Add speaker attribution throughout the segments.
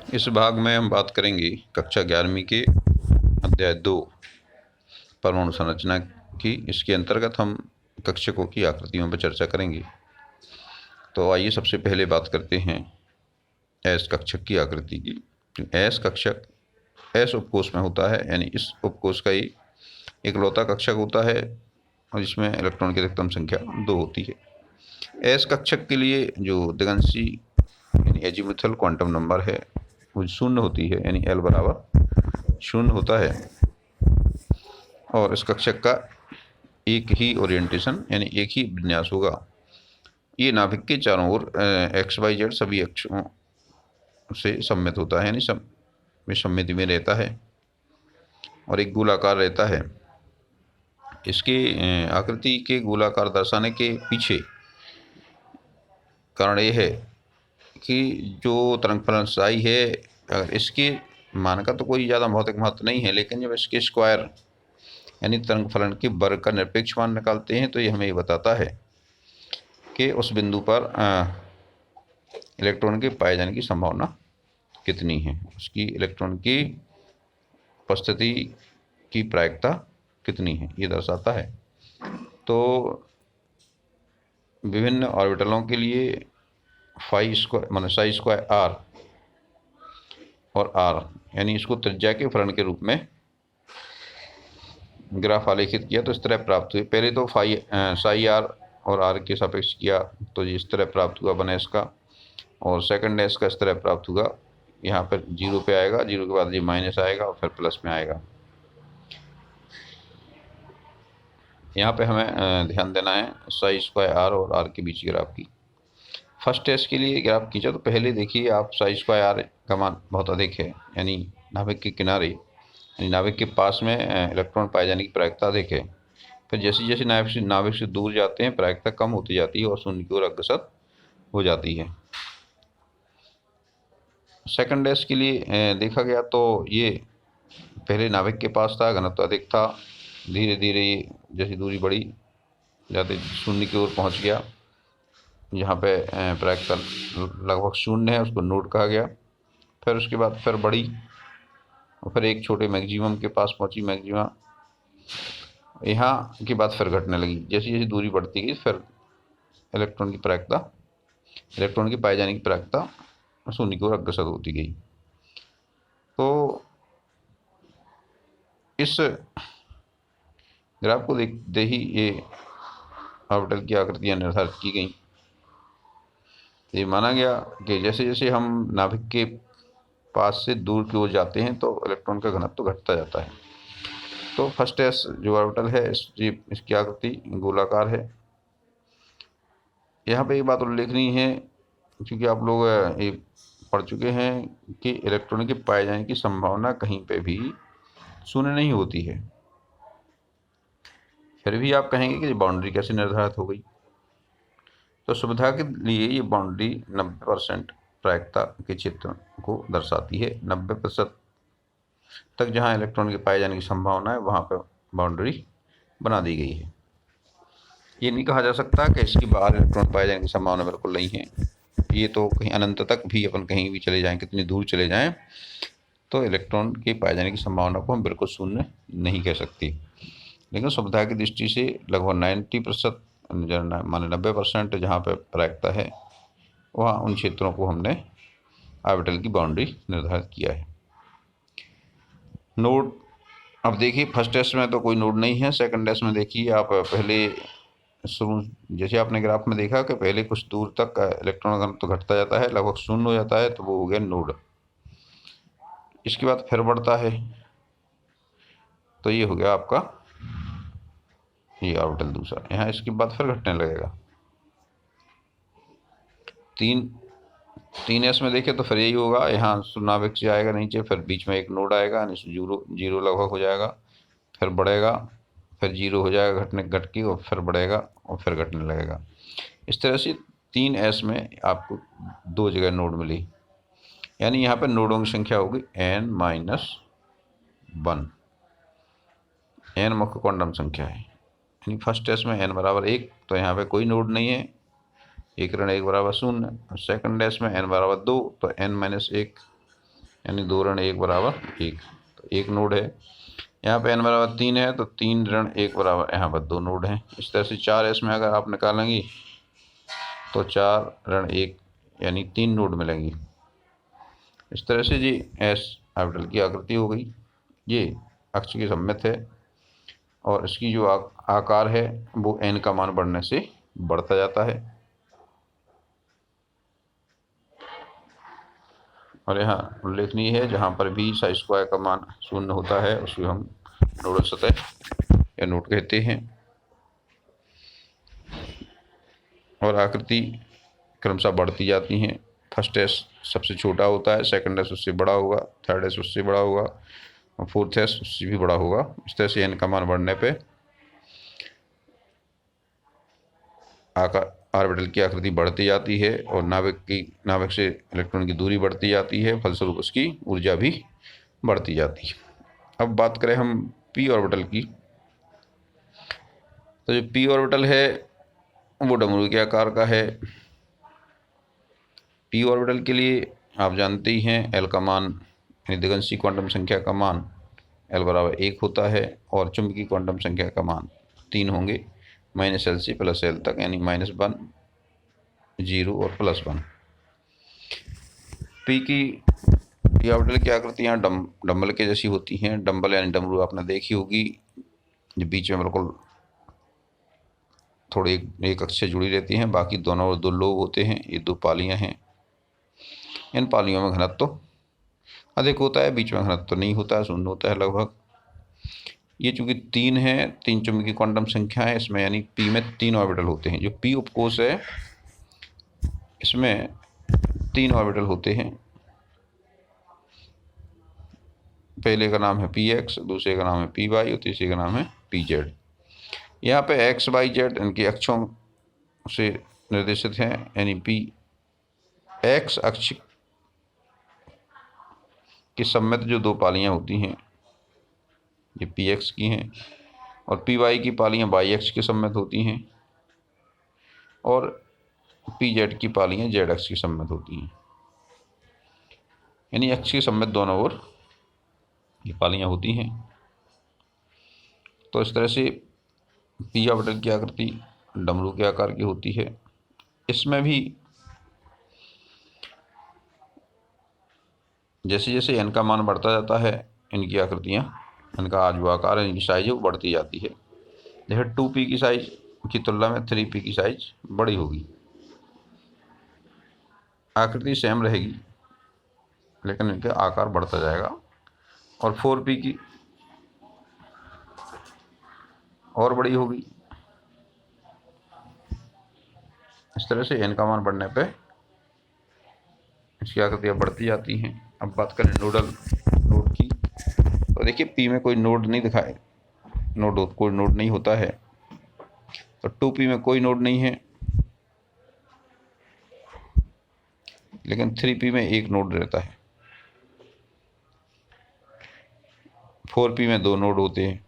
Speaker 1: इस भाग में हम बात करेंगे कक्षा 11वीं के अध्याय 2 परमाणु संरचना की। इसके अंतर्गत हम कक्षकों की आकृतियों पर चर्चा करेंगे। तो आइए सबसे पहले बात करते हैं एस कक्षक की आकृति की। एस कक्षक एस उपकोष में होता है, यानी इस उपकोष का ही इकलौता कक्षक होता है और इसमें इलेक्ट्रॉन की अधिकतम संख्या 2 होती है। एस कक्षक के लिए जो दिगंशी यानी एजीमुथल क्वांटम नंबर है वो 0 होती है, यानी L बराबर 0 होता है। और इस कक्षक का एक ही ओरिएंटेशन यानी एक ही विन्यास होगा। ये नाभिक के चारों ओर XYZ सभी अक्षों से सममित होता है, यानी सममिति में रहता है और एक गोलाकार रहता है। इसके आकृति के गोलाकार दर्शाने के पीछे कारण ये है कि जो तरंग फलन साई है, अगर इसके मान का तो कोई ज़्यादा भौतिक महत्व नहीं है, लेकिन जब इसके स्क्वायर यानी तरंग फलन के वर्ग का निरपेक्ष मान निकालते हैं तो ये हमें ये बताता है कि उस बिंदु पर इलेक्ट्रॉन के पाए जाने की संभावना कितनी है, उसकी इलेक्ट्रॉन की उपस्थिति की प्रायिकता कितनी है, ये दर्शाता है। तो विभिन्न ऑर्बिटलों के लिए फाई स्क्वायर मान साई स्क्वायर आर और आर यानी इसको त्रिज्या के फलन के रूप में ग्राफ आलेखित किया तो इस तरह प्राप्त हुई। पहले तो साई आर और आर के सापेक्ष किया तो इस तरह प्राप्त हुआ 1s का, और सेकंड एस का इस तरह प्राप्त हुआ। यहाँ पर 0 पे आएगा, 0 के बाद ये माइनस आएगा और फिर प्लस में आएगा। यहाँ पे हमें ध्यान देना है साई स्क्वायर आर और आर के बीच ग्राफ की। फर्स्ट टेस्ट के लिए ग्राफ खींचा तो पहले देखिए आप साई स्क्वायर आर का मान बहुत अधिक है, यानी नाभिक के किनारे यानी नाभिक के पास में इलेक्ट्रॉन पाए जाने की प्रायिकता अधिक है। फिर जैसे जैसे नाभिक से दूर जाते हैं प्रायिकता कम होती जाती है और शून्य की ओर अग्रसर हो जाती है। सेकंड टेस्ट के लिए देखा गया तो ये पहले नाभिक के पास था, घनत्व अधिक था, धीरे धीरे जैसी दूरी बढ़ी जाते शून्य की ओर पहुंच गया। यहाँ पे प्रायिकता लगभग 0 है, उसको नोड कहा गया। फिर उसके बाद फिर बढ़ी और फिर एक छोटे मैक्सिमम के पास पहुंची मैक्सिमा। यहाँ के बाद फिर घटने लगी, जैसी जैसी दूरी बढ़ती गई फिर इलेक्ट्रॉन की पाए जाने की प्रायिकता शून्य की ओर अग्रसर होती गई। तो इस ग्राफ को देखते ही ये ऑर्बिटल की आकृतियाँ निर्धारित की गई। ये माना गया कि जैसे जैसे हम नाभिक के पास से दूर की ओर जाते हैं तो इलेक्ट्रॉन का घनत्व घटता जाता है। तो फर्स्ट एस जो ऑर्बिटल है इसकी आकृति गोलाकार है। यहाँ पे एक बात उल्लेखनीय है, क्योंकि आप लोग ये पढ़ चुके हैं कि इलेक्ट्रॉन के पाए जाने की संभावना कहीं पे भी 0 नहीं होती है। फिर भी आप कहेंगे कि बाउंड्री कैसे निर्धारित हो गई। तो सुविधा के लिए ये बाउंड्री 90% प्रायिकता के क्षेत्र को दर्शाती है। 90% तक जहाँ इलेक्ट्रॉन के पाए जाने की संभावना है वहाँ पर बाउंड्री बना दी गई है। ये नहीं कहा जा सकता कि इसके बाहर इलेक्ट्रॉन पाए जाने की संभावना बिल्कुल नहीं है। ये तो कहीं अनंत तक भी अपन कहीं भी चले जाएं, कितनी दूर चले जाएं, तो इलेक्ट्रॉन के पाए जाने की संभावना को हम बिल्कुल 0 नहीं कह सकते। लेकिन सुविधा की दृष्टि से लगभग 90% माने 90% जहाँ पे प्रायिकता है वहाँ उन क्षेत्रों को हमने ऑर्बिटल की बाउंड्री निर्धारित किया है। नोड, अब देखिए फर्स्ट टेस्ट में तो कोई नोड नहीं है। सेकंड टेस्ट में देखिए आप पहले शुरू जैसे आपने ग्राफ में देखा कि पहले कुछ दूर तक इलेक्ट्रॉन घनत्व तो घटता जाता है, लगभग 0 हो जाता है, तो वो हो गया नोड। इसके बाद फिर बढ़ता है तो ये हो गया आपका ये ऑर्बिटल दूसरा। यहाँ इसके बाद फिर घटने लगेगा। 3s में देखें तो फिर यही होगा, यहाँ नाभिक से आएगा नीचे, फिर बीच में एक नोड आएगा यानी 0 लगभग हो जाएगा, फिर बढ़ेगा, फिर 0 हो जाएगा घट के और फिर बढ़ेगा और फिर घटने लगेगा। इस तरह से 3s में आपको 2 जगह नोड मिली, यानी यहाँ पर नोडों की संख्या होगी n-1। n मुख्य क्वांटम संख्या है, यानी फर्स्ट टेस्ट में n बराबर 1, तो यहाँ पे कोई नोड नहीं है, 1 ऋण 1 बराबर 0। सेकंड टेस्ट में n बराबर 2 तो n-1 यानी 2 ऋण 1 बराबर 1, तो 1 नोड है। यहाँ पे n बराबर 3 है तो 3 ऋण 1 बराबर यहाँ पर 2 नोड हैं। इस तरह से 4s में अगर आप निकालेंगी तो 4 ऋण 1 यानी 3 नोड मिलेंगी। इस तरह से जी एस ऑर्बिटल की आकृति हो गई। ये अक्ष की सममित है और इसकी जो आकार है वो n का मान बढ़ने से बढ़ता जाता है। और यहाँ उल्लेखनीय है जहाँ पर भी साई स्क्वायर का मान 0 होता है उसको हम नोडल सतह या नोड कहते हैं। और आकृति क्रमशः बढ़ती जाती हैं। फर्स्ट एस सबसे छोटा होता है, सेकंड एस उससे बड़ा होगा, थर्ड एस उससे बड़ा होगा और फोर्थ एस उससे भी बड़ा होगा। इस तरह से n का मान बढ़ने पे आकार ऑर्बिटल की आकृति बढ़ती जाती है और नाभिक से इलेक्ट्रॉन की दूरी बढ़ती जाती है, फलस्वरूप उसकी ऊर्जा भी बढ़ती जाती है। अब बात करें हम p ऑर्बिटल की, तो जो p ऑर्बिटल है वो डमरू के आकार का है। p ऑर्बिटल के लिए आप जानते ही हैं l का मान यानी दिगंशी क्वांटम संख्या का मान l बराबर 1 होता है और चुंबकीय क्वांटम संख्या का मान 3 होंगे, -l से +l तक, यानी -1, 0 और +1। p ऑर्बिटल की आकृतियाँ डंबल के जैसी होती हैं। डंबल यानी डमरू आपने देखी होगी, जो बीच में बिल्कुल थोड़ी एक अक्ष से जुड़ी रहती हैं, बाकी दोनों और 2 लोब होते हैं। ये 2 पालियाँ हैं। इन पालियों में घनत्व तो अधिक होता है, बीच में घनत्व तो नहीं होता है, 0 होता है लगभग। ये चूंकि 3 है, 3 चुंबकीय क्वांटम संख्या है इसमें, यानी p में 3 ऑर्बिटल होते हैं। जो p उपकोष है इसमें 3 ऑर्बिटल होते हैं। पहले का नाम है px, दूसरे का नाम है py और तीसरे का नाम है pz। यहाँ पे x, y, z इनके अक्षों से निर्देशित हैं, यानी x अक्ष की सम्मित जो 2 पालियाँ होती हैं ये px की हैं और py की पालियाँ y अक्ष की सम्मित होती हैं और pz की पालियाँ z अक्ष की सम्मित होती हैं, यानी अक्ष की सम्मित दोनों ओर ये पालियाँ होती हैं। तो इस तरह से p ऑर्बिटल की आकृति डमरू के आकार की होती है। इसमें भी जैसे जैसे n का मान बढ़ता जाता है इनकी आकृतियाँ, इनका जो आकार है, इनकी साइज है वो बढ़ती जाती है। जैसे 2p की साइज की तुलना में 3p की साइज बड़ी होगी। आकृति सेम रहेगी लेकिन इनका आकार बढ़ता जाएगा। और 4p की और बड़ी होगी। इस तरह से n का मान बढ़ने पे इसकी आकृतियाँ बढ़ती जाती हैं। अब बात करें नोड की, तो देखिए p में कोई नोड नहीं दिखाए, कोई नोड नहीं होता है, तो 2p में कोई नोड नहीं है, लेकिन 3p में एक नोड रहता है। 4p में 2 नोड होते हैं,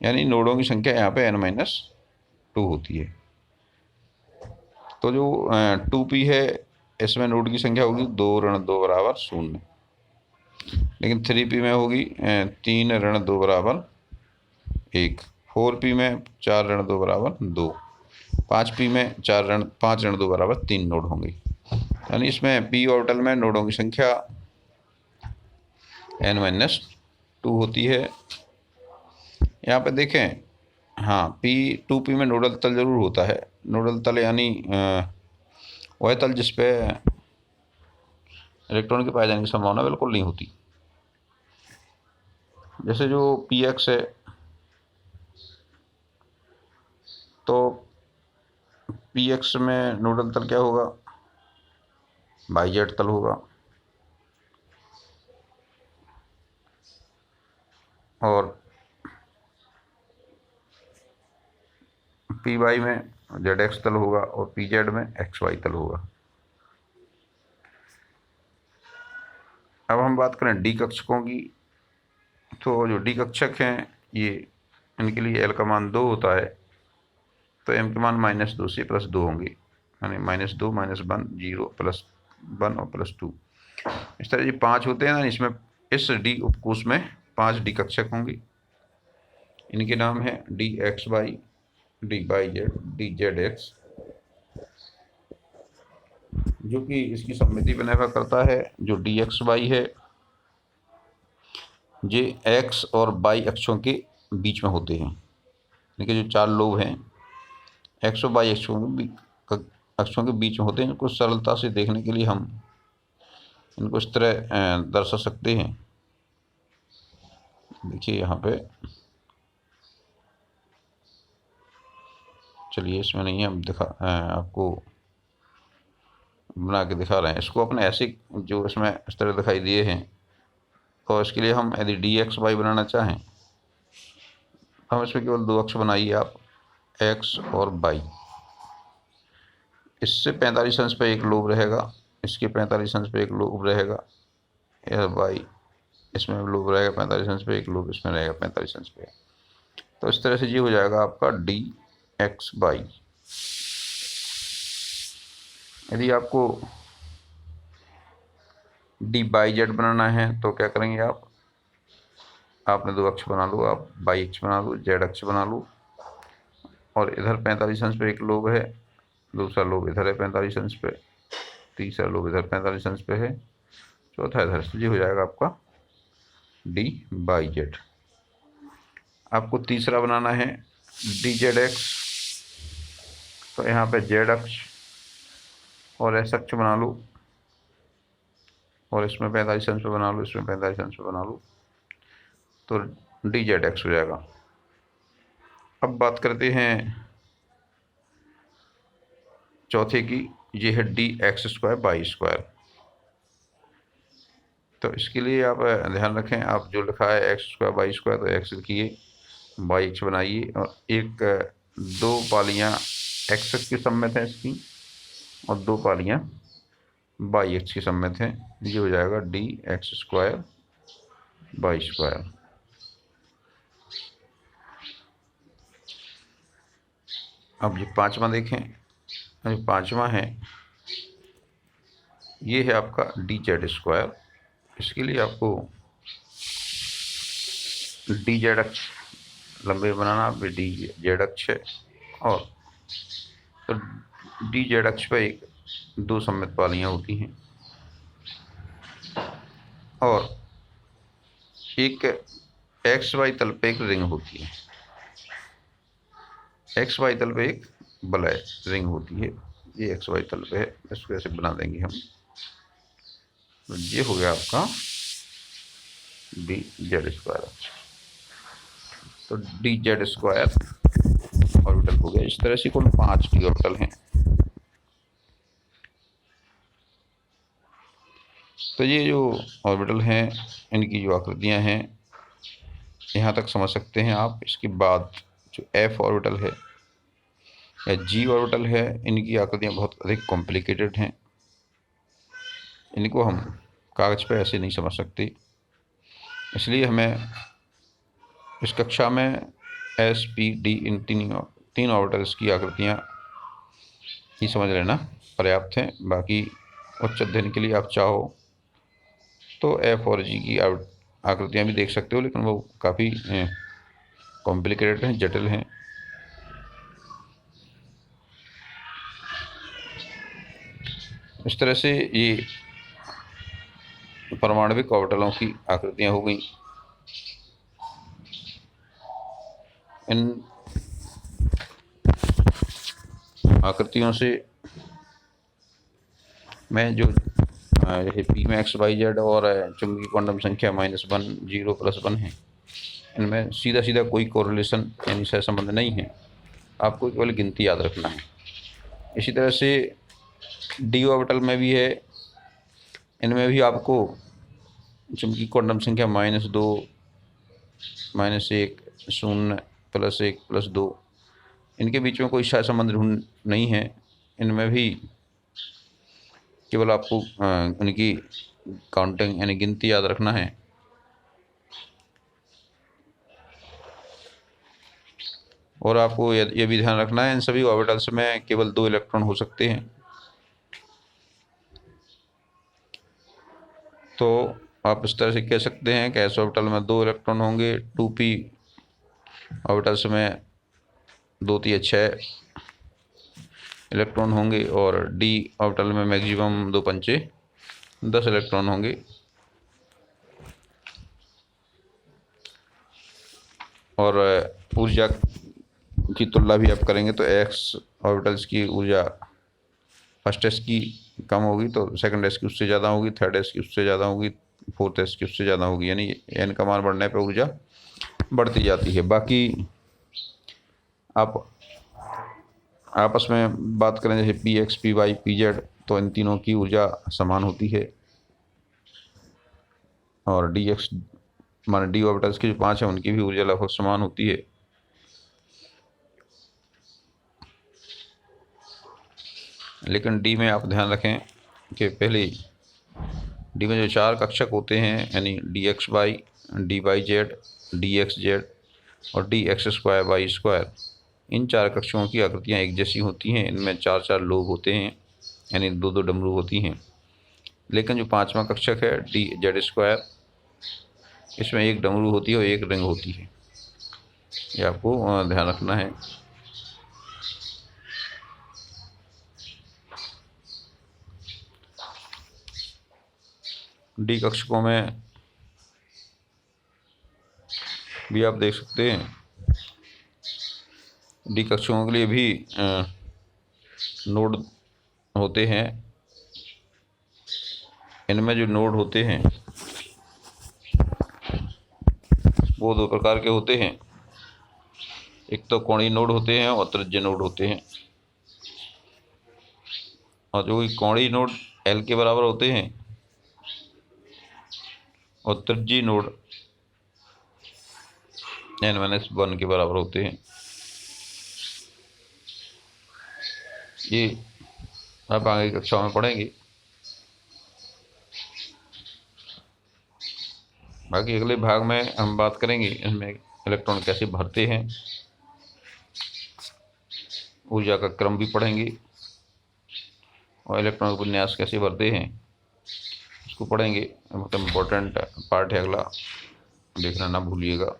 Speaker 1: यानी नोडों की संख्या यहाँ पे n-2 होती है। तो जो 2p है इसमें नोड की संख्या होगी 2 ऋण 2 बराबर 0, लेकिन 3p में होगी 3 ऋण 2 बराबर 1, 4p में 4 ऋण 2 बराबर 2, 5p में 5 ऋण 2 बराबर 3 नोड होंगे। यानी इसमें p ऑर्बिटल में नोडों की संख्या n-2 होती है। यहाँ पे देखें, हाँ 2p में नोडल तल जरूर होता है। नोडल तल यानी वह तल जिस पे इलेक्ट्रॉन के पाए जाने की संभावना बिल्कुल नहीं होती। जैसे जो px है तो px में नोडल तल क्या होगा, yz तल होगा। और py में zx तल होगा और pz में xy तल होगा। अब हम बात करें डी कक्षकों की, तो जो डी कक्षक हैं ये इनके लिए l का मान 2 होता है, तो m के मान -2 से +2 होंगे, यानी -2, -1, 0, +1 और +2। इस तरह ये 5 होते हैं ना, इसमें इस डी उपकोष में 5 डी कक्षक होंगे। इनके नाम है d x y, d y z, d z x, जो कि इसकी सममिति पर निर्भर करता है। जो डी एक्स वाई है ये एक्स और वाई अक्षों के बीच में होते हैं। इनके जो 4 लोब हैं एक्स और वाई अक्षों के बीच में होते हैं। इनको सरलता से देखने के लिए हम इनको इस तरह दर्शा सकते हैं। देखिए यहाँ पे, चलिए इसमें नहीं है, हम आपको बना के दिखा रहे हैं। इसको अपने ऐसे जो इसमें इस तरह दिखाई दिए हैं, और इसके लिए हम यदि डी एक्स वाई बनाना चाहें, हम इसमें केवल 2 अक्ष बनाइए आप, एक्स और वाई। इससे 45 अंश पे एक लोब रहेगा, इसके 45 अंश पे एक लोब रहेगा, यह वाई इसमें लोब रहेगा 45 अंश पे, एक लोब इसमें रहेगा 45 अंश पे। तो इस तरह से ये हो जाएगा आपका डी एक्स वाई। यदि आपको डी वाई जेड बनाना है तो क्या करेंगे आप, आपने 2 अक्ष बना लो, आप वाई अक्ष बना लो, जेड अक्ष बना लो, और इधर 45 अंश पे एक लोब है, दूसरा लोब इधर है 45 अंश पे, तीसरा लोब इधर 45 अंश पे है, चौथा इधर से। ये हो जाएगा आपका डी वाई जेड। आपको तीसरा बनाना है डी जेड एक्स, तो यहाँ पे जेड अक्ष और एस अक्ष बना लो, और इसमें 45 अंश पे बना लो, इसमें 45 अंश पे बना लो, तो डी जेड एक्स हो जाएगा। अब बात करते हैं चौथे की, ये है d x square y square. तो इसके लिए आप ध्यान रखें, आप जो लिखा है एक्स स्क्वायर वाई स्क्वायर, तो एक्स लिखिए, वाई एक्स बनाइए, और 2 पालियाँ एक्स एक्स की सम्मित हैं इसकी, और 2 पालियाँ वाई एक्स की सम्मित हैं। ये हो जाएगा d x square y square. अब ये 5वां देखें, जो 5वां है ये है आपका डी जेड स्क्वायर। इसके लिए आपको डी जेड अक्ष लंबे बनाना, डी जेड अक्ष है, और तो डी जेड अक्ष पर 2 सममित पालियाँ होती हैं, और एक एक्स वाई तल पे एक रिंग होती है, एक्स वाई तल पे एक वलय रिंग होती है। ये एक्स वाई तल पे है, इसको ऐसे बना देंगे हम। तो ये हो गया आपका डी जेड स्क्वायर। तो डी जेड स्क्वायर ऑर्बिटल हो गया। इस तरह से कुल 5 डी ऑर्बिटल हैं। तो ये जो ऑर्बिटल हैं, इनकी जो आकृतियां हैं, यहाँ तक समझ सकते हैं आप। इसके बाद जो एफ ऑर्बिटल है या जी ऑर्बिटल है, इनकी आकृतियाँ बहुत अधिक कॉम्प्लिकेटेड हैं। इनको हम कागज़ पे ऐसे नहीं समझ सकते, इसलिए हमें इस कक्षा में एस पी डी इन 3 ऑर्बिटल्स की आकृतियाँ ही समझ लेना पर्याप्त हैं। बाकी उच्च अध्ययन के लिए आप चाहो तो एफ और जी की आकृतियाँ भी देख सकते हो, लेकिन वो काफ़ी कॉम्प्लिकेटेड हैं, जटिल हैं। इस तरह से ये परमाणविक ऑर्बिटलों की आकृतियाँ हो गई। इन आकृतियों से मैं जो पी में एक्स वाई जेड और चुंबकीय क्वांटम संख्या -1 0 +1 है, इनमें सीधा सीधा कोई कोरिलेशन यानी सहसंबंध नहीं है। आपको केवल गिनती याद रखना है। इसी तरह से डी ऑर्बिटल में भी है, इनमें भी आपको चुंबकीय क्वांटम संख्या -2 -1 0 +1 +2, इनके बीच में कोई सहसंबंध नहीं है। इनमें भी केवल आपको उनकी काउंटिंग यानी गिनती याद रखना है। और आपको ये भी ध्यान रखना है, इन सभी ऑर्बिटल्स में केवल 2 इलेक्ट्रॉन हो सकते हैं। तो आप इस तरह से कह सकते हैं कि s ऑर्बिटल में 2 इलेक्ट्रॉन होंगे, 2p ऑर्बिटल्स में 2 3 6 इलेक्ट्रॉन होंगे, और d ऑर्बिटल में मैक्सिमम 2 पंचे 10 इलेक्ट्रॉन होंगे। और ऊर्जा की तुलना भी आप करेंगे तो x ऑर्बिटल्स की ऊर्जा फर्स्ट s की कम होगी तो सेकंड s की उससे ज़्यादा होगी, थर्ड s की उससे ज़्यादा होगी, फोर्थ s की उससे ज़्यादा होगी, यानी n का मान बढ़ने पर ऊर्जा बढ़ती जाती है। बाकी आप आपस में बात करें जैसे px py pz, तो इन तीनों की ऊर्जा समान होती है, और dx माने d ऑर्बिटल्स की जो 5 है उनकी भी ऊर्जा लगभग समान होती है। लेकिन d में आप ध्यान रखें कि पहले d में जो 4 कक्षक होते हैं, यानी dxy, dyz, dxz और dx²y², इन 4 कक्षकों की आकृतियाँ एक जैसी होती हैं। इनमें 4 लोब होते हैं, यानी 2 डमरू होती हैं। लेकिन जो 5वां कक्षक है dz², इसमें एक डमरू होती है और एक रिंग होती है। ये आपको ध्यान रखना है। डी कक्षकों में भी आप देख सकते हैं, डी कक्षकों के लिए भी नोड होते हैं। इनमें जो नोड होते हैं वो 2 प्रकार के होते हैं। एक तो कोणीय नोड होते हैं और त्रिज्यीय नोड होते हैं। और जो कोणीय नोड L के बराबर होते हैं और त्रिज्यीय नोड n-1 के बराबर होते हैं। ये आप आगे की कक्षाओं में पढ़ेंगे। बाकी अगले भाग में हम बात करेंगे इसमें इलेक्ट्रॉन कैसे भरते हैं, ऊर्जा का क्रम भी पढ़ेंगे, और इलेक्ट्रॉन का विन्यास कैसे भरते हैं उसको पढ़ेंगे। बहुत इम्पोर्टेंट पार्ट है अगला, देखना ना भूलिएगा।